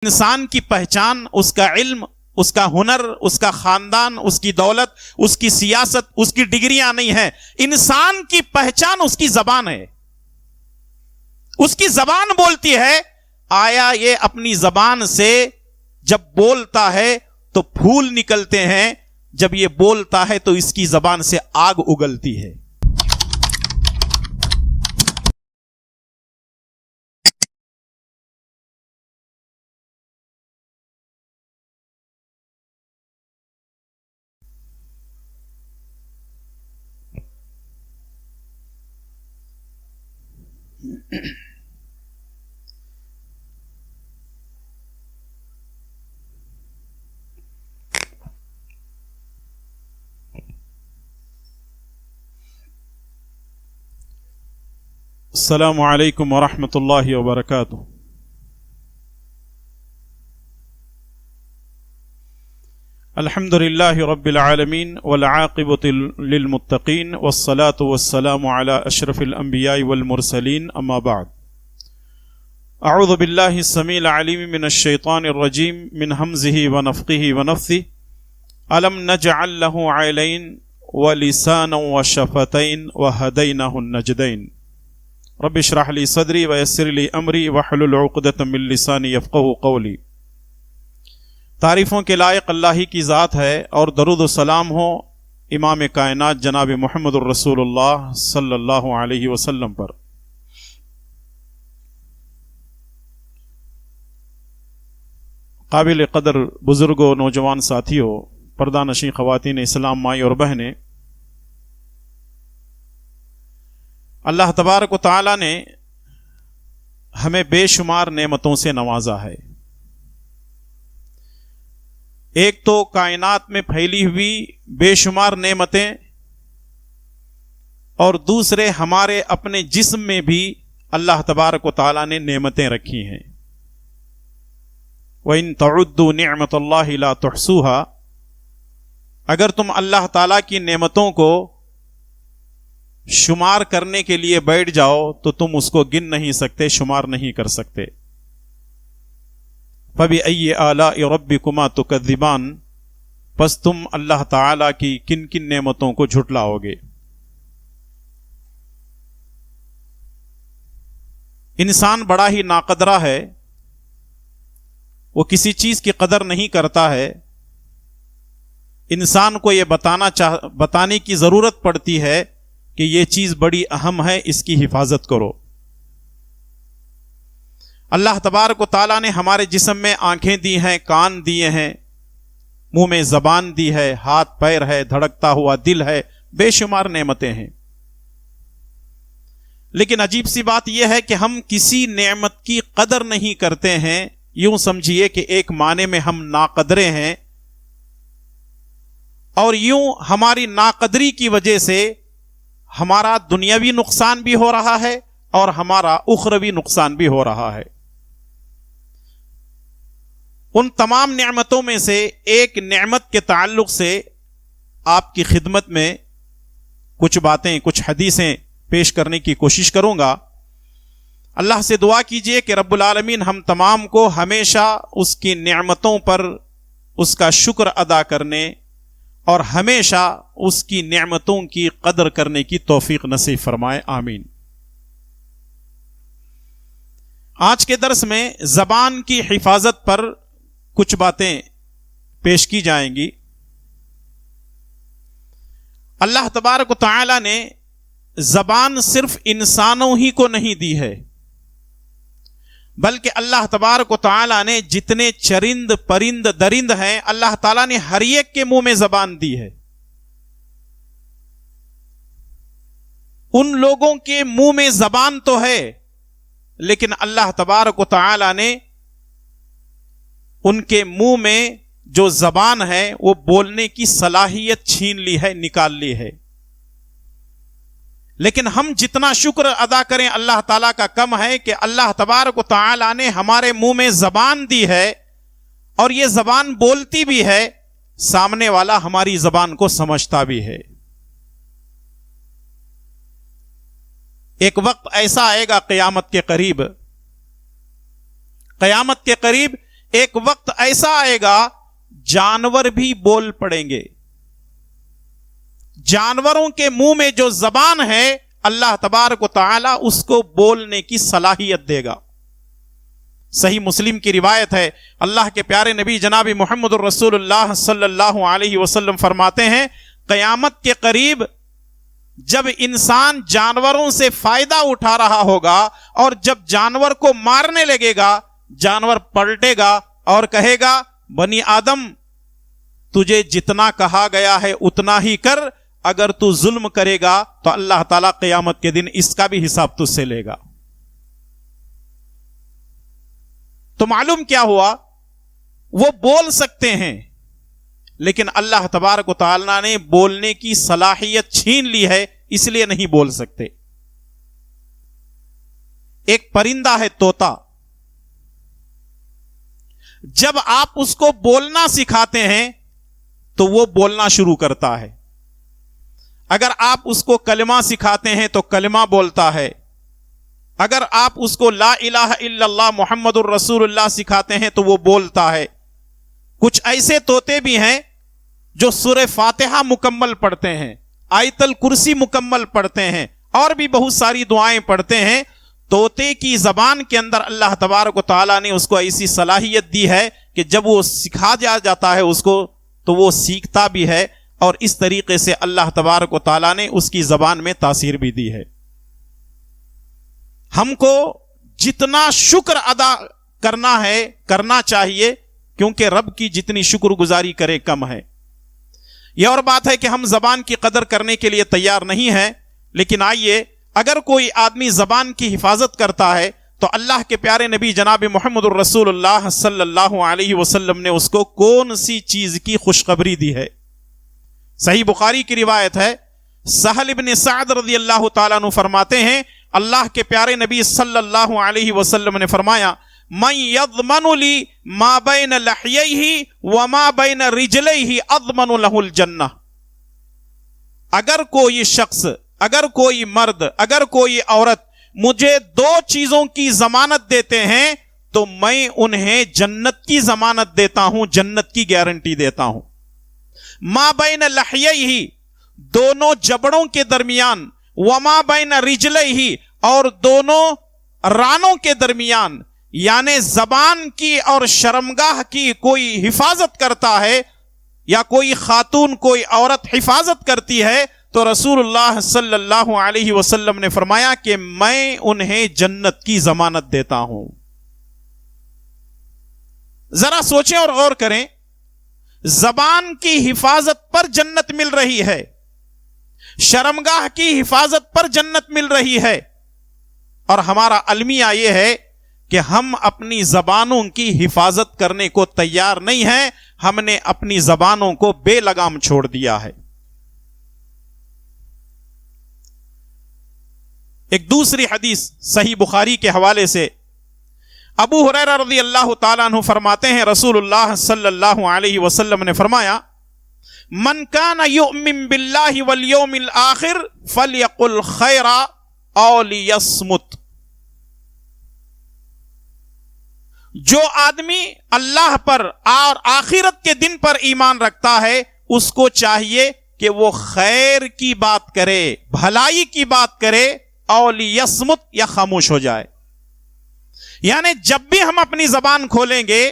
انسان کی پہچان اس کا علم، اس کا ہنر، اس کا خاندان، اس کی دولت، اس کی سیاست، اس کی ڈگریاں نہیں ہے. انسان کی پہچان اس کی زبان ہے. اس کی زبان بولتی ہے. آیا یہ اپنی زبان سے جب بولتا ہے تو پھول نکلتے ہیں، جب یہ بولتا ہے تو اس کی زبان سے آگ اگلتی ہے. السلام علیکم ورحمۃ اللہ وبرکاتہ. الحمد للہ رب العالمین والعاقبۃ للمتقین والصلاة والسلام علی اشرف الانبیاء والمرسلین، اما بعد. اعوذ باللہ السمیع العلیم من الشیطان الرجیم من ہمزہ ونفخہ ونفثہ. الم نجعل لہ عینین ولسانا وشفتین وہدیناہ النجدین. رب اشرح لی صدری ویسر لی امری واحلل عقدۃ من لسانی یفقہوا قولی. تعریفوں کے لائق اللہ ہی کی ذات ہے، اور درود و سلام ہو امام کائنات جناب محمد الرسول اللہ صلی اللہ علیہ وسلم پر. قابل قدر بزرگوں، نوجوان ساتھیوں، پردہ نشین خواتین اسلام، مائی اور بہنیں، اللہ تبارک و تعالی نے ہمیں بے شمار نعمتوں سے نوازا ہے. ایک تو کائنات میں پھیلی ہوئی بے شمار نعمتیں، اور دوسرے ہمارے اپنے جسم میں بھی اللہ تبارک و تعالی نے نعمتیں رکھی ہیں. وَإِن تَعُدُّوا نِعْمَةَ اللَّهِ لَا تُحْصُوهَا. اگر تم اللہ تعالی کی نعمتوں کو شمار کرنے کے لیے بیٹھ جاؤ تو تم اس کو گن نہیں سکتے، شمار نہیں کر سکتے. فَبِأَيِّ آلَاءِ رَبِّكُمَا تُكَذِّبَانِ. پس تم اللہ تعالی کی کن کن نعمتوں کو جھٹلاؤ گے. انسان بڑا ہی ناقدرہ ہے، وہ کسی چیز کی قدر نہیں کرتا ہے. انسان کو یہ بتانے کی ضرورت پڑتی ہے کہ یہ چیز بڑی اہم ہے، اس کی حفاظت کرو. اللہ تبارک و تعالیٰ نے ہمارے جسم میں آنکھیں دی ہیں، کان دیے ہیں، منہ میں زبان دی ہے، ہاتھ پیر ہے، دھڑکتا ہوا دل ہے، بے شمار نعمتیں ہیں. لیکن عجیب سی بات یہ ہے کہ ہم کسی نعمت کی قدر نہیں کرتے ہیں. یوں سمجھیے کہ ایک معنی میں ہم ناقدرے ہیں، اور یوں ہماری ناقدری کی وجہ سے ہمارا دنیاوی نقصان بھی ہو رہا ہے اور ہمارا اخروی نقصان بھی ہو رہا ہے. ان تمام نعمتوں میں سے ایک نعمت کے تعلق سے آپ کی خدمت میں کچھ باتیں، کچھ حدیثیں پیش کرنے کی کوشش کروں گا. اللہ سے دعا کیجئے کہ رب العالمین ہم تمام کو ہمیشہ اس کی نعمتوں پر اس کا شکر ادا کرنے اور ہمیشہ اس کی نعمتوں کی قدر کرنے کی توفیق نصیب فرمائے، آمین. آج کے درس میں زبان کی حفاظت پر کچھ باتیں پیش کی جائیں گی. اللہ تبارک و تعالی نے زبان صرف انسانوں ہی کو نہیں دی ہے، بلکہ اللہ تبارک و تعالی نے جتنے چرند، پرند، درند ہیں، اللہ تعالیٰ نے ہر ایک کے منہ میں زبان دی ہے. ان لوگوں کے منہ میں زبان تو ہے، لیکن اللہ تبارک و تعالی نے ان کے منہ میں جو زبان ہے وہ بولنے کی صلاحیت چھین لی ہے، نکال لی ہے. لیکن ہم جتنا شکر ادا کریں اللہ تعالیٰ کا کم ہے کہ اللہ تبارک و تعالیٰ نے ہمارے منہ میں زبان دی ہے، اور یہ زبان بولتی بھی ہے، سامنے والا ہماری زبان کو سمجھتا بھی ہے. ایک وقت ایسا آئے گا قیامت کے قریب ایک وقت ایسا آئے گا جانور بھی بول پڑیں گے. جانوروں کے منہ میں جو زبان ہے اللہ تبارک و تعالی اس کو بولنے کی صلاحیت دے گا. صحیح مسلم کی روایت ہے, اللہ کے پیارے نبی جناب محمد الرسول اللہ صلی اللہ علیہ وسلم فرماتے ہیں, قیامت کے قریب جب انسان جانوروں سے فائدہ اٹھا رہا ہوگا اور جب جانور کو مارنے لگے گا, جانور پلٹے گا اور کہے گا بنی آدم تجھے جتنا کہا گیا ہے اتنا ہی کر, اگر تو ظلم کرے گا تو اللہ تعالیٰ قیامت کے دن اس کا بھی حساب تجھ سے لے گا. تو معلوم کیا ہوا, وہ بول سکتے ہیں لیکن اللہ تبارک و تعالیٰ نے بولنے کی صلاحیت چھین لی ہے, اس لیے نہیں بول سکتے. ایک پرندہ ہے طوطا, جب آپ اس کو بولنا سکھاتے ہیں تو وہ بولنا شروع کرتا ہے. اگر آپ اس کو کلمہ سکھاتے ہیں تو کلمہ بولتا ہے. اگر آپ اس کو لا الہ الا اللہ محمد الرسول اللہ سکھاتے ہیں تو وہ بولتا ہے. کچھ ایسے طوطے بھی ہیں جو سورہ فاتحہ مکمل پڑھتے ہیں, آیت الکرسی مکمل پڑھتے ہیں, اور بھی بہت ساری دعائیں پڑھتے ہیں. طوطے کی زبان کے اندر اللہ تبارک و تعالیٰ نے اس کو ایسی صلاحیت دی ہے کہ جب وہ سکھا جاتا ہے اس کو تو وہ سیکھتا بھی ہے, اور اس طریقے سے اللہ تبارک و تعالیٰ نے اس کی زبان میں تاثیر بھی دی ہے. ہم کو جتنا شکر ادا کرنا ہے کرنا چاہیے, کیونکہ رب کی جتنی شکر گزاری کرے کم ہے. یہ اور بات ہے کہ ہم زبان کی قدر کرنے کے لیے تیار نہیں ہیں, لیکن آئیے اگر کوئی آدمی زبان کی حفاظت کرتا ہے تو اللہ کے پیارے نبی جناب محمد الرسول اللہ صلی اللہ علیہ وسلم نے اس کو کون سی چیز کی خوشخبری دی ہے. صحیح بخاری کی روایت ہے, سہل ابن سعد رضی اللہ تعالیٰ عنہ فرماتے ہیں اللہ کے پیارے نبی صلی اللہ علیہ وسلم نے فرمایا من یضمن لی ما بین لحییہ وما بین رجلیہ اضمن لہ الجنہ. اگر کوئی شخص, اگر کوئی مرد, اگر کوئی عورت مجھے دو چیزوں کی ضمانت دیتے ہیں تو میں انہیں جنت کی ضمانت دیتا ہوں, جنت کی گارنٹی دیتا ہوں. ما بین لحییہ دونوں جبڑوں کے درمیان, وما بین رجلیہ اور دونوں رانوں کے درمیان, یعنی زبان کی اور شرمگاہ کی کوئی حفاظت کرتا ہے یا کوئی خاتون کوئی عورت حفاظت کرتی ہے تو رسول اللہ صلی اللہ علیہ وسلم نے فرمایا کہ میں انہیں جنت کی ضمانت دیتا ہوں. ذرا سوچیں اور غور کریں, زبان کی حفاظت پر جنت مل رہی ہے, شرمگاہ کی حفاظت پر جنت مل رہی ہے, اور ہمارا المیہ یہ ہے کہ ہم اپنی زبانوں کی حفاظت کرنے کو تیار نہیں ہیں, ہم نے اپنی زبانوں کو بے لگام چھوڑ دیا ہے. ایک دوسری حدیث صحیح بخاری کے حوالے سے ابو ہریرہ رضی اللہ تعالیٰ عنہ فرماتے ہیں رسول اللہ صلی اللہ علیہ وسلم نے فرمایا من کان یؤمن باللہ والیوم الآخر فلیقل خیرا او لیصمت. جو آدمی اللہ پر اور آخرت کے دن پر ایمان رکھتا ہے اس کو چاہیے کہ وہ خیر کی بات کرے, بھلائی کی بات کرے, او لیصمت یا خاموش ہو جائے. یعنی جب بھی ہم اپنی زبان کھولیں گے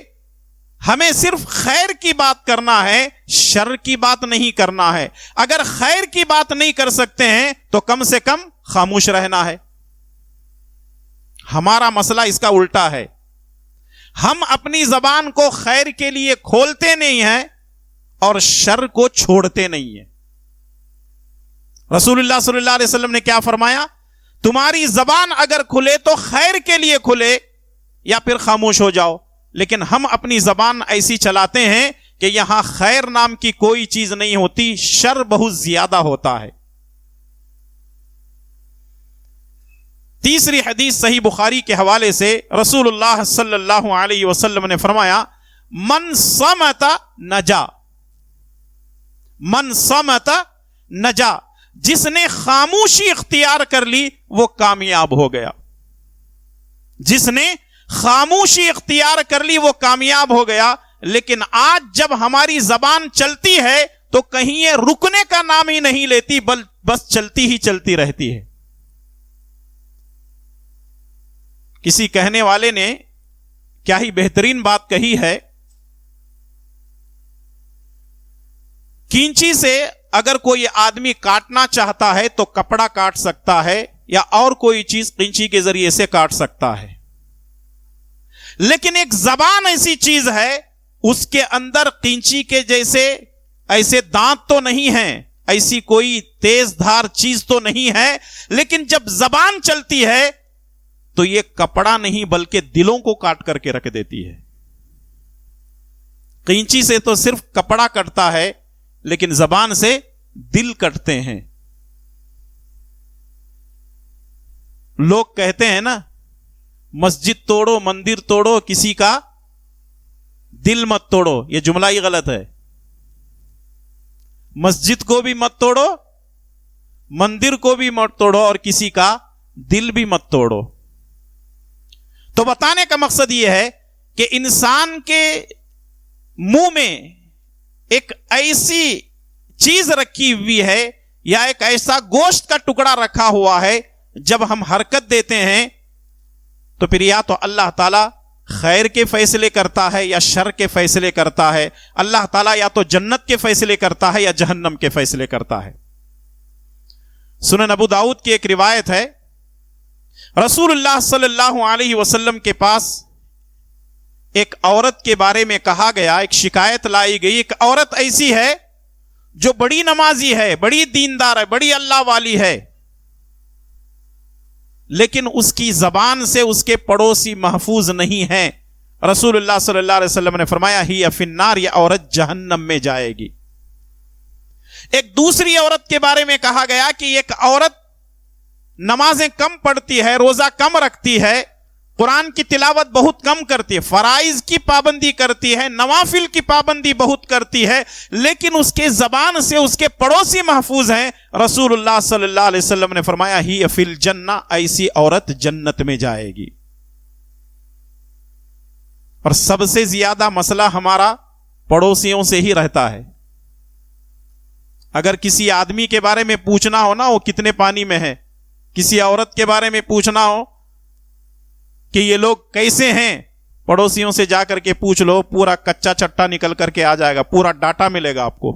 ہمیں صرف خیر کی بات کرنا ہے, شر کی بات نہیں کرنا ہے. اگر خیر کی بات نہیں کر سکتے ہیں تو کم سے کم خاموش رہنا ہے. ہمارا مسئلہ اس کا الٹا ہے, ہم اپنی زبان کو خیر کے لیے کھولتے نہیں ہیں اور شر کو چھوڑتے نہیں ہیں. رسول اللہ صلی اللہ علیہ وسلم نے کیا فرمایا, تمہاری زبان اگر کھلے تو خیر کے لیے کھلے یا پھر خاموش ہو جاؤ. لیکن ہم اپنی زبان ایسی چلاتے ہیں کہ یہاں خیر نام کی کوئی چیز نہیں ہوتی, شر بہت زیادہ ہوتا ہے. تیسری حدیث صحیح بخاری کے حوالے سے رسول اللہ صلی اللہ علیہ وسلم نے فرمایا من صمت نجا, من صمت نجا, جس نے خاموشی اختیار کر لی وہ کامیاب ہو گیا. جس نے خاموشی اختیار کر لی وہ کامیاب ہو گیا. لیکن آج جب ہماری زبان چلتی ہے تو کہیں یہ رکنے کا نام ہی نہیں لیتی، بس چلتی ہی چلتی رہتی ہے. کسی کہنے والے نے کیا ہی بہترین بات کہی ہے، کینچی سے اگر کوئی آدمی کاٹنا چاہتا ہے تو کپڑا کاٹ سکتا ہے یا اور کوئی چیز قینچی کے ذریعے سے کاٹ سکتا ہے، لیکن ایک زبان ایسی چیز ہے اس کے اندر قینچی کے جیسے ایسے دانت تو نہیں ہیں، ایسی کوئی تیز دھار چیز تو نہیں ہے، لیکن جب زبان چلتی ہے تو یہ کپڑا نہیں بلکہ دلوں کو کاٹ کر کے رکھ دیتی ہے. قینچی سے تو صرف کپڑا کٹتا ہے لیکن زبان سے دل کٹتے ہیں. لوگ کہتے ہیں نا، مسجد توڑو مندر توڑو کسی کا دل مت توڑو. یہ جملہ ہی غلط ہے. مسجد کو بھی مت توڑو، مندر کو بھی مت توڑو، اور کسی کا دل بھی مت توڑو. تو بتانے کا مقصد یہ ہے کہ انسان کے منہ میں ایک ایسی چیز رکھی ہوئی ہے یا ایک ایسا گوشت کا ٹکڑا رکھا ہوا ہے، جب ہم حرکت دیتے ہیں تو پھر یا تو اللہ تعالی خیر کے فیصلے کرتا ہے یا شر کے فیصلے کرتا ہے. اللہ تعالیٰ یا تو جنت کے فیصلے کرتا ہے یا جہنم کے فیصلے کرتا ہے. سنن ابو داؤد کی ایک روایت ہے، رسول اللہ صلی اللہ علیہ وسلم کے پاس ایک عورت کے بارے میں کہا گیا، ایک شکایت لائی گئی. ایک عورت ایسی ہے جو بڑی نمازی ہے، بڑی دیندار ہے، بڑی اللہ والی ہے، لیکن اس کی زبان سے اس کے پڑوسی محفوظ نہیں ہیں. رسول اللہ صلی اللہ علیہ وسلم نے فرمایا ہی فی النار، یہ عورت جہنم میں جائے گی. ایک دوسری عورت کے بارے میں کہا گیا کہ ایک عورت نمازیں کم پڑھتی ہے، روزہ کم رکھتی ہے، قرآن کی تلاوت بہت کم کرتی ہے، فرائض کی پابندی کرتی ہے، نوافل کی پابندی بہت کرتی ہے، لیکن اس کے زبان سے اس کے پڑوسی محفوظ ہیں. رسول اللہ صلی اللہ علیہ وسلم نے فرمایا ہی فی الجنہ، ایسی عورت جنت میں جائے گی. اور سب سے زیادہ مسئلہ ہمارا پڑوسیوں سے ہی رہتا ہے. اگر کسی آدمی کے بارے میں پوچھنا ہو نا وہ کتنے پانی میں ہے، کسی عورت کے بارے میں پوچھنا ہو کہ یہ لوگ کیسے ہیں، پڑوسیوں سے جا کر کے پوچھ لو، پورا کچا چٹا نکل کر کے آ جائے گا، پورا ڈاٹا ملے گا آپ کو.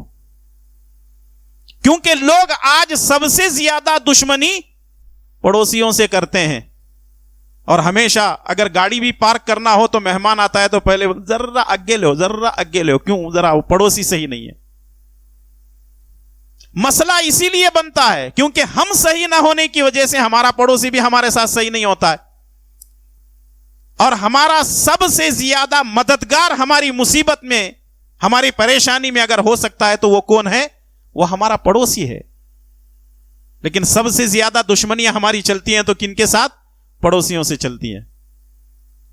کیونکہ لوگ آج سب سے زیادہ دشمنی پڑوسیوں سے کرتے ہیں. اور ہمیشہ اگر گاڑی بھی پارک کرنا ہو تو مہمان آتا ہے تو پہلے ذرا آگے لو، ذرا آگے لو. کیوں؟ ذرا پڑوسی صحیح نہیں ہے. مسئلہ اسی لیے بنتا ہے کیونکہ ہم صحیح نہ ہونے کی وجہ سے ہمارا پڑوسی بھی ہمارے ساتھ صحیح نہیں ہوتا ہے. اور ہمارا سب سے زیادہ مددگار ہماری مصیبت میں، ہماری پریشانی میں اگر ہو سکتا ہے تو وہ کون ہے؟ وہ ہمارا پڑوسی ہے. لیکن سب سے زیادہ دشمنیاں ہماری چلتی ہیں تو کن کے ساتھ؟ پڑوسیوں سے چلتی ہیں.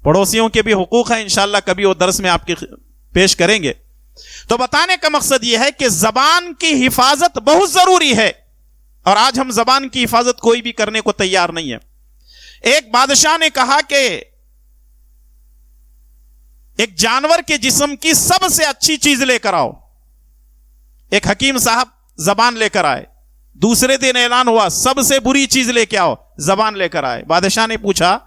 پڑوسیوں کے بھی حقوق ہیں، انشاءاللہ کبھی وہ درس میں آپ کے پیش کریں گے. تو بتانے کا مقصد یہ ہے کہ زبان کی حفاظت بہت ضروری ہے، اور آج ہم زبان کی حفاظت کوئی بھی کرنے کو تیار نہیں ہے. ایک بادشاہ نے کہا کہ ایک جانور کے جسم کی سب سے اچھی چیز لے کر آؤ. ایک حکیم صاحب زبان لے کر آئے. دوسرے دن اعلان ہوا سب سے بری چیز لے کے آؤ، زبان لے کر آئے. بادشاہ نے پوچھا،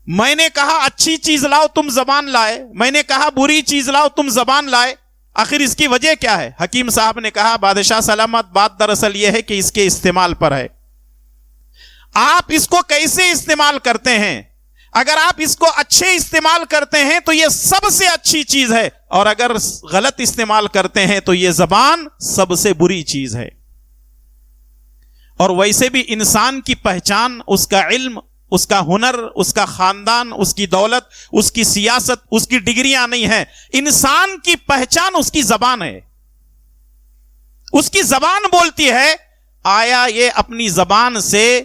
میں نے کہا اچھی چیز لاؤ تم زبان لائے، میں نے کہا بری چیز لاؤ تم زبان لائے، آخر اس کی وجہ کیا ہے؟ حکیم صاحب نے کہا، بادشاہ سلامت، بات دراصل یہ ہے کہ اس کے استعمال پر ہے. آپ اس کو کیسے استعمال کرتے ہیں؟ اگر آپ اس کو اچھے استعمال کرتے ہیں تو یہ سب سے اچھی چیز ہے، اور اگر غلط استعمال کرتے ہیں تو یہ زبان سب سے بری چیز ہے. اور ویسے بھی انسان کی پہچان اس کا علم، اس کا ہنر، اس کا خاندان، اس کی دولت، اس کی سیاست، اس کی ڈگریاں نہیں ہیں. انسان کی پہچان اس کی زبان ہے. اس کی زبان بولتی ہے. آیا یہ اپنی زبان سے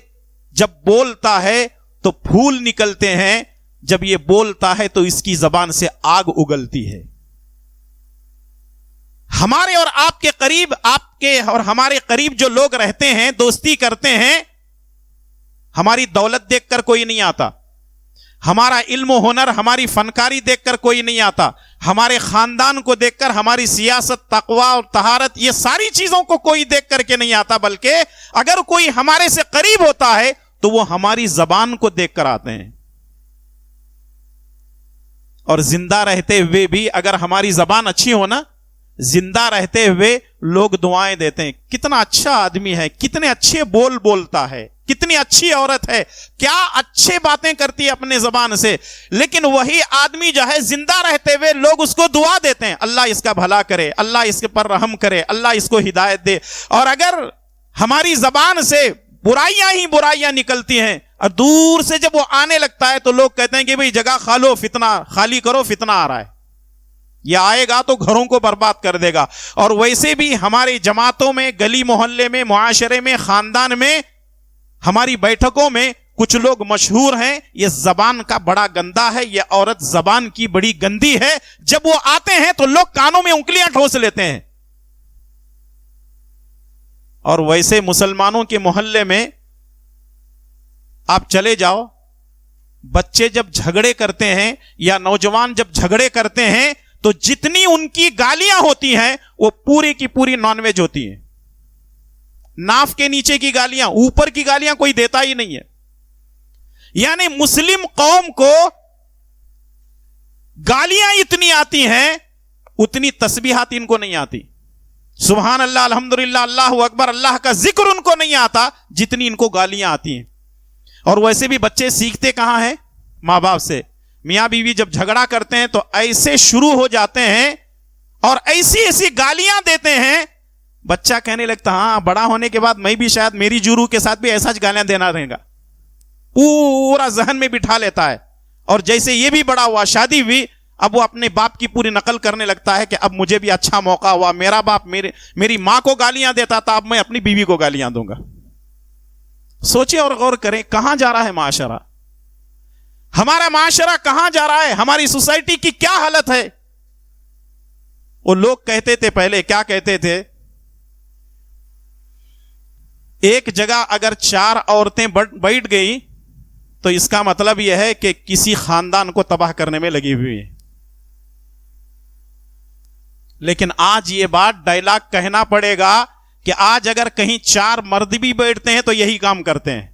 جب بولتا ہے تو پھول نکلتے ہیں، جب یہ بولتا ہے تو اس کی زبان سے آگ اگلتی ہے. ہمارے اور آپ کے قریب، آپ کے اور ہمارے قریب جو لوگ رہتے ہیں، دوستی کرتے ہیں، ہماری دولت دیکھ کر کوئی نہیں آتا، ہمارا علم و ہنر، ہماری فنکاری دیکھ کر کوئی نہیں آتا، ہمارے خاندان کو دیکھ کر، ہماری سیاست، تقوی اور طہارت، یہ ساری چیزوں کو کوئی دیکھ کر کے نہیں آتا، بلکہ اگر کوئی ہمارے سے قریب ہوتا ہے تو وہ ہماری زبان کو دیکھ کر آتے ہیں. اور زندہ رہتے ہوئے بھی اگر ہماری زبان اچھی ہو نا، زندہ رہتے ہوئے لوگ دعائیں دیتے ہیں، کتنا اچھا آدمی ہے، کتنے اچھے بول بولتا ہے، کتنی اچھی عورت ہے، کیا اچھے باتیں کرتی ہے اپنے زبان سے. لیکن وہی آدمی جو ہے زندہ رہتے ہوئے لوگ اس کو دعا دیتے ہیں، اللہ اس کا بھلا کرے، اللہ اس کے پر رحم کرے، اللہ اس کو ہدایت دے. اور اگر ہماری زبان سے برائیاں ہی برائیاں نکلتی ہیں اور دور سے جب وہ آنے لگتا ہے تو لوگ کہتے ہیں کہ بھئی جگہ خالی کرو، فتنہ آ رہا ہے، یہ آئے گا تو گھروں کو برباد کر دے گا. اور ویسے بھی ہماری جماعتوں میں، گلی محلے میں، معاشرے میں، خاندان میں، ہماری بیٹھکوں میں کچھ لوگ مشہور ہیں، یہ زبان کا بڑا گندا ہے، یہ عورت زبان کی بڑی گندی ہے. جب وہ آتے ہیں تو لوگ کانوں میں انگلیاں ٹھوس لیتے ہیں. اور ویسے مسلمانوں کے محلے میں آپ چلے جاؤ، بچے جب جھگڑے کرتے ہیں یا نوجوان جب جھگڑے کرتے ہیں تو جتنی ان کی گالیاں ہوتی ہیں وہ پوری کی پوری نان ویج ہوتی ہیں. ناف کے نیچے کی گالیاں، اوپر کی گالیاں کوئی دیتا ہی نہیں ہے. یعنی مسلم قوم کو گالیاں اتنی آتی ہیں، اتنی تسبیحات ان کو نہیں آتی. سبحان اللہ، الحمدللہ، اللہ اکبر، اللہ کا ذکر ان کو نہیں آتا جتنی ان کو گالیاں آتی ہیں. اور ویسے بھی بچے سیکھتے کہاں ہیں؟ ماں باپ سے. میاں بیوی جب جھگڑا کرتے ہیں تو ایسے شروع ہو جاتے ہیں اور ایسی ایسی گالیاں دیتے ہیں، بچہ کہنے لگتا ہاں بڑا ہونے کے بعد میں بھی شاید میری جورو کے ساتھ بھی ایسا گالیاں دینا رہے گا. پورا ذہن میں بٹھا لیتا ہے. اور جیسے یہ بھی بڑا ہوا، شادی ہوئی، اب وہ اپنے باپ کی پوری نقل کرنے لگتا ہے کہ اب مجھے بھی اچھا موقع ہوا، میرا باپ میری ماں کو گالیاں دیتا تھا، اب میں اپنی بیوی کو گالیاں دوں گا. سوچیں اور غور کریں کہاں جا رہا ہے معاشرہ، ہمارا معاشرہ کہاں جا رہا ہے، ہماری سوسائٹی کی کیا حالت ہے. وہ لوگ کہتے تھے پہلے، کیا کہتے تھے؟ ایک جگہ اگر 4 عورتیں بیٹھ گئی تو اس کا مطلب یہ ہے کہ کسی خاندان کو تباہ کرنے میں لگی ہوئی ہے. لیکن آج یہ بات ڈائلاگ کہنا پڑے گا کہ آج اگر کہیں 4 مرد بھی بیٹھتے ہیں تو یہی کام کرتے ہیں.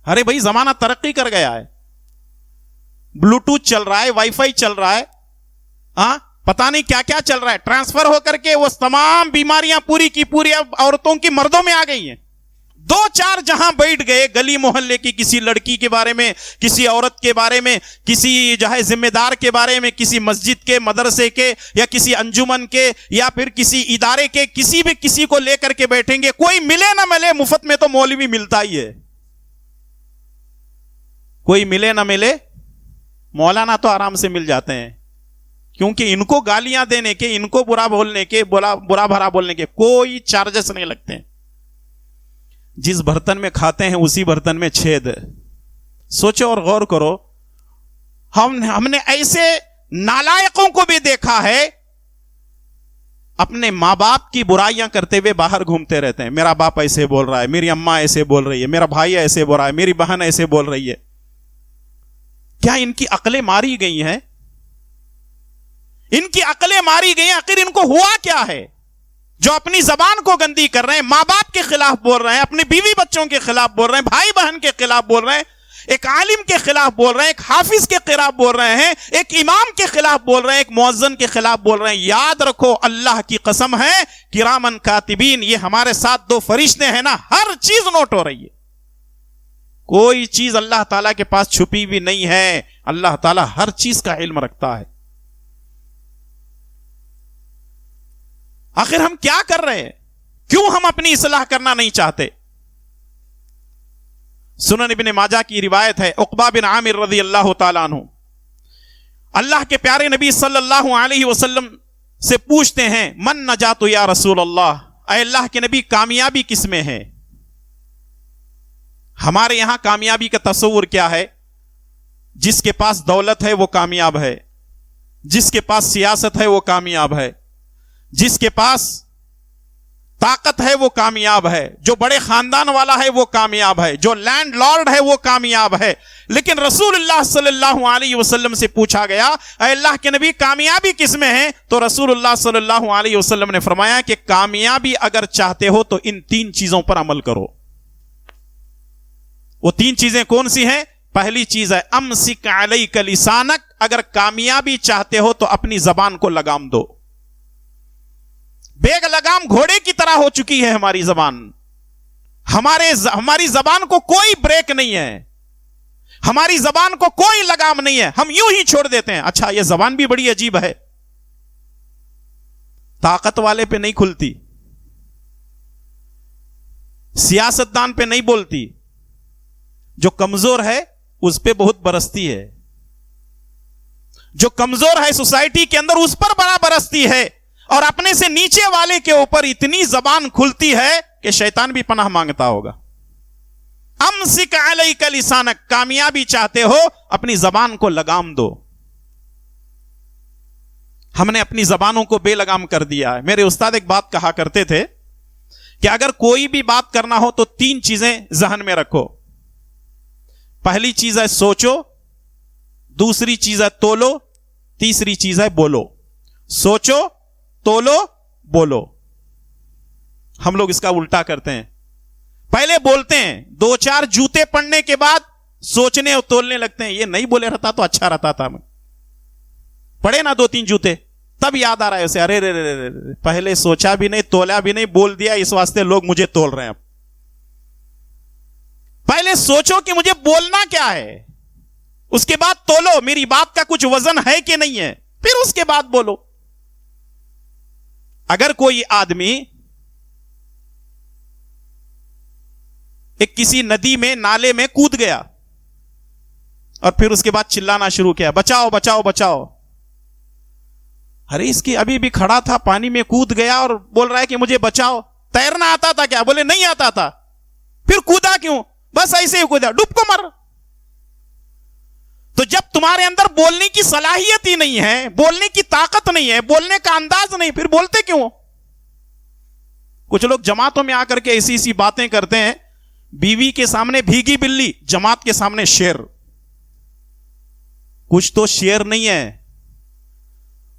ارے بھائی زمانہ ترقی کر گیا ہے، بلوٹوتھ چل رہا ہے، وائی فائی چل رہا ہے، پتہ نہیں کیا کیا چل رہا ہے، ٹرانسفر ہو کر کے وہ تمام بیماریاں پوری کی پوری اب عورتوں کی مردوں میں آ گئی ہیں. 2-4 جہاں بیٹھ گئے گلی محلے کی کسی لڑکی کے بارے میں، کسی عورت کے بارے میں، کسی جو ہے ذمہ دار کے بارے میں، کسی مسجد کے، مدرسے کے، یا کسی انجمن کے، یا پھر کسی ادارے کے، کسی بھی کسی کو لے کر کے بیٹھیں گے. کوئی ملے نہ ملے، مفت میں تو مولوی ملتا ہی ہے. کوئی ملے نہ ملے، مولانا تو آرام سے مل جاتے ہیں، کیونکہ ان کو گالیاں دینے کے، ان کو برا بولنے کے، برا بھرا بولنے کے کوئی چارجز نہیں لگتے ہیں. جس برتن میں کھاتے ہیں اسی برتن میں چھید ہے. سوچو اور غور کرو، ہم نے ایسے نالائقوں کو بھی دیکھا ہے اپنے ماں باپ کی برائیاں کرتے ہوئے باہر گھومتے رہتے ہیں. میرا باپ ایسے بول رہا ہے، میری اماں ایسے بول رہی ہے، میرا بھائی ایسے بول رہا ہے، میری بہن ایسے بول رہی ہے. کیا ان کی عقلیں ماری گئی ہیں؟ ان کی عقلیں ماری گئی ہیں. آخر ان کو ہوا کیا ہے جو اپنی زبان کو گندی کر رہے ہیں، ماں باپ کے خلاف بول رہے ہیں، اپنی بیوی بچوں کے خلاف بول رہے ہیں، بھائی بہن کے خلاف بول رہے ہیں، ایک عالم کے خلاف بول رہے ہیں، ایک حافظ کے خلاف بول رہے ہیں، ایک امام کے خلاف بول رہے ہیں، ایک مؤذن کے خلاف بول رہے ہیں. یاد رکھو، اللہ کی قسم ہے، کرامن کاتبین، یہ ہمارے ساتھ 2 فرشتے ہیں نا، ہر چیز نوٹ ہو رہی ہے. کوئی چیز اللہ تعالیٰ کے پاس چھپی بھی نہیں ہے. اللہ تعالیٰ ہر چیز کا علم رکھتا ہے. آخر ہم کیا کر رہے ہیں؟ کیوں ہم اپنی اصلاح کرنا نہیں چاہتے؟ سنن ابن ماجہ کی روایت ہے، عقبہ بن عامر رضی اللہ تعالیٰ عنہ اللہ کے پیارے نبی صلی اللہ علیہ وسلم سے پوچھتے ہیں، من نجات یا رسول اللہ، اے اللہ کے نبی کامیابی کس میں ہے؟ ہمارے یہاں کامیابی کا تصور کیا ہے؟ جس کے پاس دولت ہے وہ کامیاب ہے، جس کے پاس سیاست ہے وہ کامیاب ہے، جس کے پاس طاقت ہے وہ کامیاب ہے, جو بڑے خاندان والا ہے وہ کامیاب ہے, جو لینڈ لارڈ ہے وہ کامیاب ہے. لیکن رسول اللہ صلی اللہ علیہ وسلم سے پوچھا گیا, اے اللہ کے نبی کامیابی کس میں ہے؟ تو رسول اللہ صلی اللہ علیہ وسلم نے فرمایا کہ کامیابی اگر چاہتے ہو تو ان 3 چیزوں پر عمل کرو. وہ 3 چیزیں کون سی ہیں؟ پہلی چیز ہے امسک علیک لسانک, اگر کامیابی چاہتے ہو تو اپنی زبان کو لگام دو. بیگ لگام گھوڑے کی طرح ہو چکی ہے ہماری زبان. ہماری زبان کو کوئی بریک نہیں ہے, ہماری زبان کو کوئی لگام نہیں ہے, ہم یوں ہی چھوڑ دیتے ہیں. اچھا یہ زبان بھی بڑی عجیب ہے, طاقت والے پہ نہیں کھلتی, سیاستدان پہ نہیں بولتی, جو کمزور ہے اس پہ بہت برستی ہے, جو کمزور ہے سوسائٹی کے اندر اس پر بڑا برستی ہے, اور اپنے سے نیچے والے کے اوپر اتنی زبان کھلتی ہے کہ شیطان بھی پناہ مانگتا ہوگا. امسک علیک لسانک, کامیابی چاہتے ہو اپنی زبان کو لگام دو. ہم نے اپنی زبانوں کو بے لگام کر دیا ہے. میرے استاد ایک بات کہا کرتے تھے کہ اگر کوئی بھی بات کرنا ہو تو 3 چیزیں ذہن میں رکھو. پہلی چیز ہے سوچو, دوسری چیز ہے تولو, تیسری چیز ہے بولو. سوچو, تولو, بولو. ہم لوگ اس کا الٹا کرتے ہیں. پہلے بولتے ہیں, 2-4 جوتے پڑنے کے بعد سوچنے اور تولنے لگتے ہیں, یہ نہیں بولے رہتا تو اچھا رہتا تھا. پڑے نا 2-3 جوتے, تب یاد آ رہا ہے اسے, ارے رے پہلے سوچا بھی نہیں, تولا بھی نہیں, بول دیا, اس واسطے لوگ مجھے تول رہے ہیں. اب پہلے سوچو کہ مجھے بولنا کیا ہے, اس کے بعد تولو میری بات کا کچھ وزن ہے کہ نہیں ہے, پھر اس کے بعد بولو. اگر کوئی آدمی ایک کسی ندی میں, نالے میں کود گیا اور پھر اس کے بعد چلانا شروع کیا, بچاؤ بچاؤ بچاؤ. ارے اس کی ابھی بھی کھڑا تھا, پانی میں کود گیا اور بول رہا ہے کہ مجھے بچاؤ. تیرنا آتا تھا کیا؟ بولے نہیں آتا تھا. پھر کودا کیوں؟ بس ایسے ہی کودا, ڈوب کو مر. تو جب تمہارے اندر بولنے کی صلاحیت ہی نہیں ہے, بولنے کی طاقت نہیں ہے, بولنے کا انداز نہیں, پھر بولتے کیوں؟ کچھ لوگ جماعتوں میں آ کر کے ایسی ایسی باتیں کرتے ہیں, بیوی کے سامنے بھیگی بلی, جماعت کے سامنے شیر. کچھ تو شیر نہیں ہے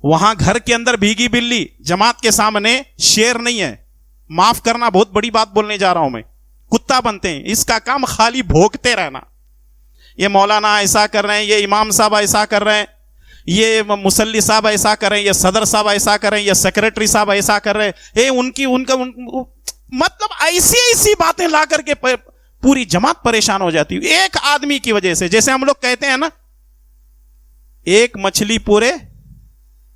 وہاں, گھر کے اندر بھیگی بلی, جماعت کے سامنے شیر نہیں ہے. معاف کرنا, بہت بڑی بات بولنے جا رہا ہوں میں. کتا بنتے ہیں, اس کا کام خالی بھوکتے رہنا. یہ مولانا ایسا کر رہے ہیں, یہ امام صاحب ایسا کر رہے ہیں, یہ مصلی صاحب ایسا کر رہے ہیں, یہ صدر صاحب ایسا کر رہے ہیں, یہ سیکریٹری صاحب ایسا کر رہے ہیں. مطلب ایسی ایسی باتیں لا کر کے پوری جماعت پریشان ہو جاتی ہے ایک آدمی کی وجہ سے. جیسے ہم لوگ کہتے ہیں نا, ایک مچھلی پورے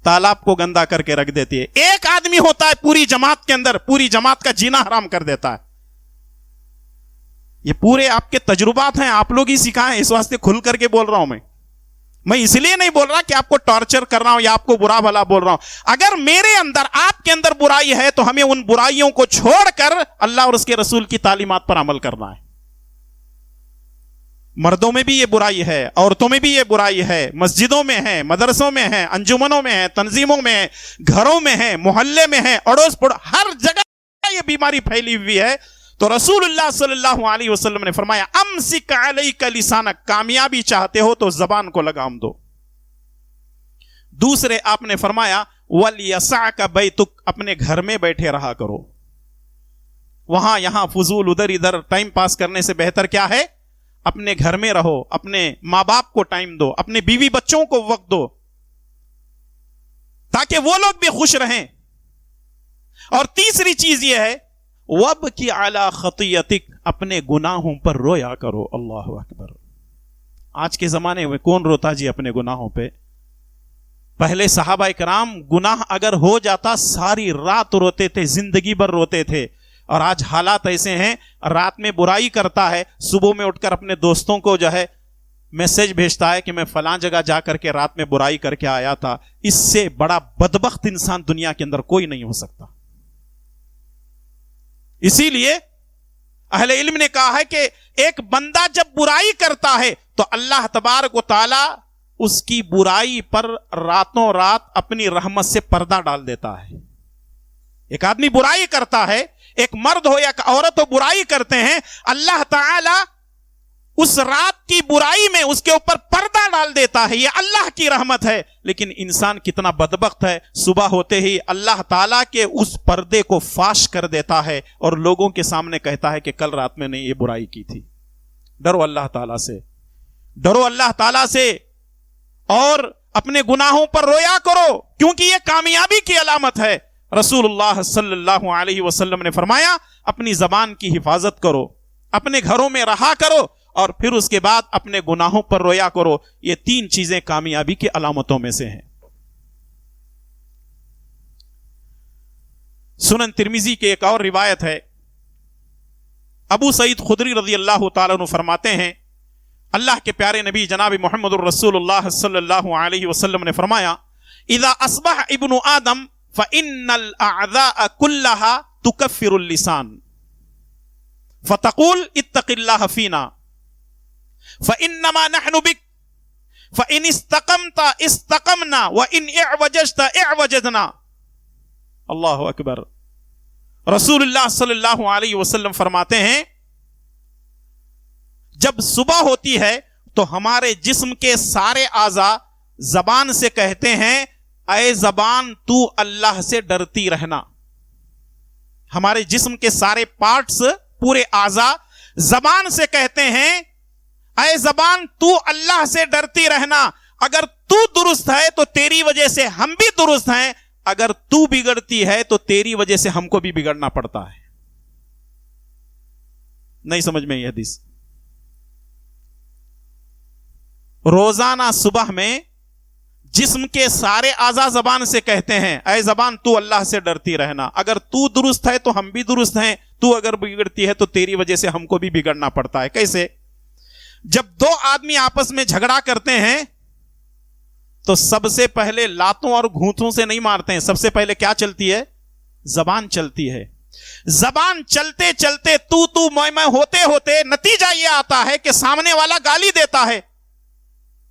تالاب کو گندا کر کے رکھ دیتی ہے. ایک آدمی ہوتا ہے پوری جماعت کے اندر, پوری جماعت کا جینا حرام کر دیتا ہے. یہ پورے آپ کے تجربات ہیں, آپ لوگ ہی سکھائیں, اس واسطے کھل کر کے بول رہا ہوں میں اس لیے نہیں بول رہا کہ آپ کو ٹارچر کر رہا ہوں یا آپ کو برا بھلا بول رہا ہوں. اگر میرے اندر, آپ کے اندر برائی ہے تو ہمیں ان برائیوں کو چھوڑ کر اللہ اور اس کے رسول کی تعلیمات پر عمل کرنا ہے. مردوں میں بھی یہ برائی ہے, عورتوں میں بھی یہ برائی ہے, مسجدوں میں ہے, مدرسوں میں ہے, انجمنوں میں ہے, تنظیموں میں ہے, گھروں میں ہے, محلے میں ہے, اڑوس پڑوس, ہر جگہ یہ بیماری پھیلی ہوئی ہے. تو رسول اللہ صلی اللہ علیہ وسلم نے فرمایا امسک علیک لسانک, کامیابی چاہتے ہو تو زبان کو لگام دو. دوسرے آپ نے فرمایا ولیسعک بیتک, اپنے گھر میں بیٹھے رہا کرو. وہاں یہاں فضول ادھر ادھر ٹائم پاس کرنے سے بہتر کیا ہے؟ اپنے گھر میں رہو, اپنے ماں باپ کو ٹائم دو, اپنے بیوی بچوں کو وقت دو, تاکہ وہ لوگ بھی خوش رہیں. اور تیسری چیز یہ ہے وَابْكِ عَلَى خَطِيَتِكَ, اپنے گناہوں پر رویا کرو. اللہ اکبر. آج کے زمانے میں کون روتا جی اپنے گناہوں پہ؟ پہلے صحابہ کرام گناہ اگر ہو جاتا ساری رات روتے تھے, زندگی بھر روتے تھے. اور آج حالات ایسے ہیں, رات میں برائی کرتا ہے, صبح میں اٹھ کر اپنے دوستوں کو جو ہے میسج بھیجتا ہے کہ میں فلاں جگہ جا کر کے رات میں برائی کر کے آیا تھا. اس سے بڑا بدبخت انسان دنیا کے اندر کوئی نہیں ہو سکتا. اسی لیے اہل علم نے کہا ہے کہ ایک بندہ جب برائی کرتا ہے تو اللہ تبارک و تعالی اس کی برائی پر راتوں رات اپنی رحمت سے پردہ ڈال دیتا ہے. ایک آدمی برائی کرتا ہے, ایک مرد ہو یا عورت ہو برائی کرتے ہیں, اللہ تعالی اس رات کی برائی میں اس کے اوپر پردہ ڈال دیتا ہے, یہ اللہ کی رحمت ہے. لیکن انسان کتنا بدبخت ہے, صبح ہوتے ہی اللہ تعالیٰ کے اس پردے کو فاش کر دیتا ہے اور لوگوں کے سامنے کہتا ہے کہ کل رات میں نے یہ برائی کی تھی. ڈرو اللہ تعالیٰ سے, ڈرو اللہ تعالیٰ سے, اور اپنے گناہوں پر رویا کرو, کیونکہ یہ کامیابی کی علامت ہے. رسول اللہ صلی اللہ علیہ وسلم نے فرمایا اپنی زبان کی حفاظت کرو, اپنے گھروں میں رہا کرو, اور پھر اس کے بعد اپنے گناہوں پر رویا کرو. یہ 3 چیزیں کامیابی کی علامتوں میں سے ہیں. سنن ترمذی کے ایک اور روایت ہے, ابو سعید خدری رضی اللہ تعالیٰ عنہ فرماتے ہیں اللہ کے پیارے نبی جناب محمد الرسول اللہ صلی اللہ علیہ وسلم نے فرمایا اذا اصبح ابن آدم فإن الأعداء كلها تكفر اللسان فتقول اتق الله فينا فإنما نحن بك فإن استقمت استقمنا وإن اعوججت اعوججنا. اللہ اکبر. رسول اللہ صلی اللہ علیہ وسلم فرماتے ہیں جب صبح ہوتی ہے تو ہمارے جسم کے سارے اعضاء زبان سے کہتے ہیں اے زبان تو اللہ سے ڈرتی رہنا. ہمارے جسم کے سارے پارٹس, پورے اعضاء زبان سے کہتے ہیں اے زبان تو اللہ سے ڈرتی رہنا. اگر تو درست ہے تو تیری وجہ سے ہم بھی درست ہیں, اگر تو بگڑتی ہے تو تیری وجہ سے ہم کو بھی بگڑنا پڑتا ہے. نہیں سمجھ میں یہ حدیث. روزانہ صبح میں جسم کے سارے اعضاء زبان سے کہتے ہیں اے زبان تو اللہ سے ڈرتی رہنا, اگر تو درست ہے تو ہم بھی درست ہیں, تو اگر بگڑتی ہے تو تیری وجہ سے ہم کو بھی بگڑنا پڑتا ہے. کیسے؟ جب 2 آدمی آپس میں جھگڑا کرتے ہیں تو سب سے پہلے لاتوں اور گھونٹوں سے نہیں مارتے ہیں, سب سے پہلے کیا چلتی ہے؟ زبان چلتی ہے. زبان چلتے چلتے تو میں ہوتے ہوتے نتیجہ یہ آتا ہے کہ سامنے والا گالی دیتا ہے.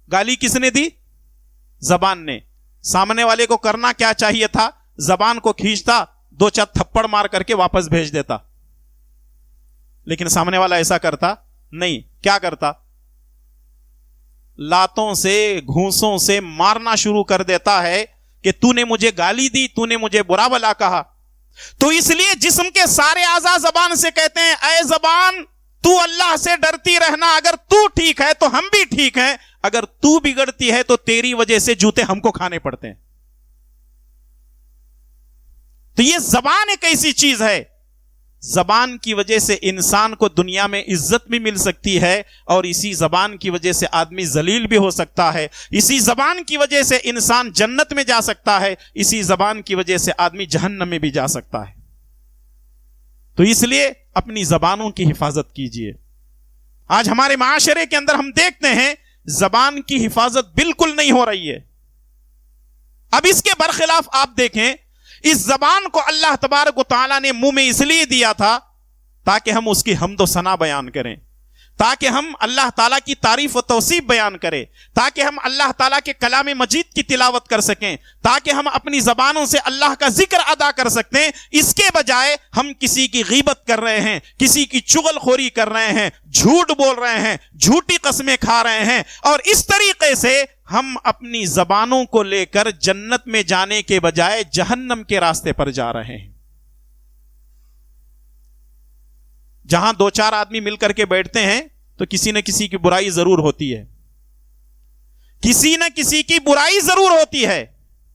گالی کس نے دی؟ زبان نے. سامنے والے کو کرنا کیا چاہیے تھا؟ زبان کو کھینچتا, 2-4 تھپڑ مار کر کے واپس بھیج دیتا. لیکن سامنے والا ایسا کرتا نہیں. کیا کرتا؟ لاتوں سے گھونسوں سے مارنا شروع کر دیتا ہے کہ تو نے مجھے گالی دی, تو نے مجھے برا بلا کہا. تو اس لیے جسم کے سارے اعضاء زبان سے کہتے ہیں اے زبان تو اللہ سے ڈرتی رہنا, اگر تو ٹھیک ہے تو ہم بھی ٹھیک ہیں, اگر تو بگڑتی ہے تو تیری وجہ سے جوتے ہم کو کھانے پڑتے ہیں. تو یہ زبان ایک ایسی چیز ہے, زبان کی وجہ سے انسان کو دنیا میں عزت بھی مل سکتی ہے, اور اسی زبان کی وجہ سے آدمی ذلیل بھی ہو سکتا ہے. اسی زبان کی وجہ سے انسان جنت میں جا سکتا ہے, اسی زبان کی وجہ سے آدمی جہنم میں بھی جا سکتا ہے. تو اس لیے اپنی زبانوں کی حفاظت کیجیے. آج ہمارے معاشرے کے اندر ہم دیکھتے ہیں زبان کی حفاظت بالکل نہیں ہو رہی ہے. اب اس کے برخلاف آپ دیکھیں, اس زبان کو اللہ تبارک و تعالیٰ نے منہ میں اس لیے دیا تھا تاکہ ہم اس کی حمد و ثنا بیان کریں, تاکہ ہم اللہ تعالیٰ کی تعریف و توصیف بیان کریں, تاکہ ہم اللہ تعالیٰ کے کلام مجید کی تلاوت کر سکیں, تاکہ ہم اپنی زبانوں سے اللہ کا ذکر ادا کر سکتے ہیں. اس کے بجائے ہم کسی کی غیبت کر رہے ہیں, کسی کی چغل خوری کر رہے ہیں, جھوٹ بول رہے ہیں, جھوٹی قسمیں کھا رہے ہیں, اور اس طریقے سے ہم اپنی زبانوں کو لے کر جنت میں جانے کے بجائے جہنم کے راستے پر جا رہے ہیں. جہاں 2-4 آدمی مل کر کے بیٹھتے ہیں تو کسی نہ کسی کی برائی ضرور ہوتی ہے, کسی نہ کسی کی برائی ضرور ہوتی ہے.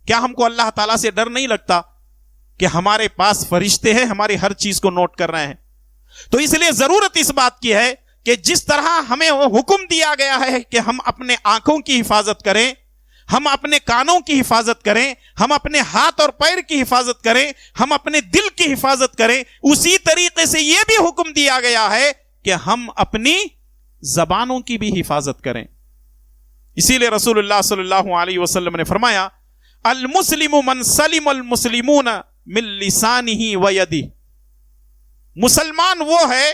کیا ہم کو اللہ تعالیٰ سے ڈر نہیں لگتا کہ ہمارے پاس فرشتے ہیں, ہماری ہر چیز کو نوٹ کر رہے ہیں؟ تو اس لیے ضرورت اس بات کی ہے کہ جس طرح ہمیں وہ حکم دیا گیا ہے کہ ہم اپنے آنکھوں کی حفاظت کریں, ہم اپنے کانوں کی حفاظت کریں, ہم اپنے ہاتھ اور پیر کی حفاظت کریں, ہم اپنے دل کی حفاظت کریں, اسی طریقے سے یہ بھی حکم دیا گیا ہے کہ ہم اپنی زبانوں کی بھی حفاظت کریں. اسی لیے رسول اللہ صلی اللہ علیہ وسلم نے فرمایا المسلم من سلم المسلمون من لسانہ و یدہ. مسلمان وہ ہے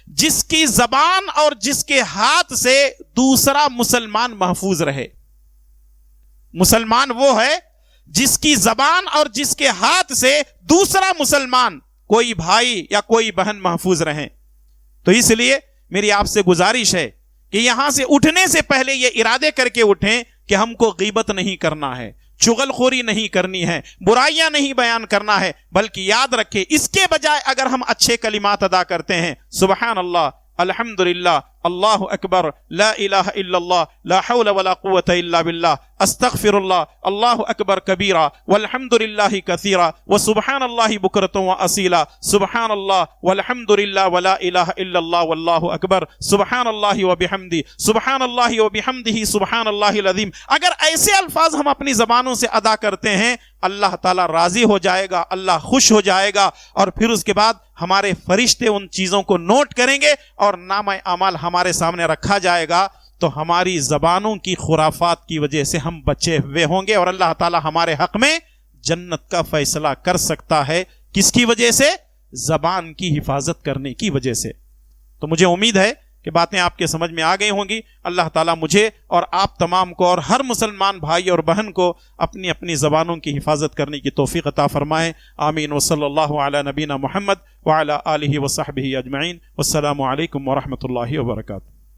جس کی زبان اور جس کے ہاتھ سے دوسرا مسلمان محفوظ رہے. مسلمان وہ ہے جس کی زبان اور جس کے ہاتھ سے دوسرا مسلمان کوئی بھائی یا کوئی بہن محفوظ رہیں۔ تو اس لیے میری آپ سے گزارش ہے کہ یہاں سے اٹھنے سے پہلے یہ ارادے کر کے اٹھیں کہ ہم کو غیبت نہیں کرنا ہے، چغل خوری نہیں کرنی ہے، برائیاں نہیں بیان کرنا ہے، بلکہ یاد رکھیں اس کے بجائے اگر ہم اچھے کلمات ادا کرتے ہیں، سبحان اللہ، الحمدللہ، اللہ اکبر، لا الہ الا اللہ، لا حول ولا قوت الا باللہ، استغفر اللہ، اللہ اکبر کبیرہ، والحمدللہ کثیرہ، وسبحان اللہ بکرۃ واصیلا، سبحان اللہ والحمدللہ ولا الہ الا اللہ واللہ اکبر، سبحان اللہ وبحمدہ، سبحان اللہ وبحمدہ، سبحان اللہ العظیم، اگر ایسے الفاظ ہم اپنی زبانوں سے ادا کرتے ہیں، اللہ تعالیٰ راضی ہو جائے گا، اللہ خوش ہو جائے گا، اور پھر اس کے بعد ہمارے فرشتے ان چیزوں کو نوٹ کریں گے اور نامہ اعمال ہمارے سامنے رکھا جائے گا، تو ہماری زبانوں کی خرافات کی وجہ سے ہم بچے ہوئے ہوں گے، اور اللہ تعالیٰ ہمارے حق میں جنت کا فیصلہ کر سکتا ہے۔ کس کی وجہ سے؟ زبان کی حفاظت کرنے کی وجہ سے۔ تو مجھے امید ہے کہ باتیں آپ کے سمجھ میں آ گئی ہوں گی۔ اللہ تعالیٰ مجھے اور آپ تمام کو اور ہر مسلمان بھائی اور بہن کو اپنی اپنی زبانوں کی حفاظت کرنے کی توفیق عطا فرمائے۔ آمین، وصلی اللہ علی نبینا محمد وعلی آلہ وصحبہ اجمعین۔ والسلام علیکم ورحمۃ اللہ وبرکاتہ۔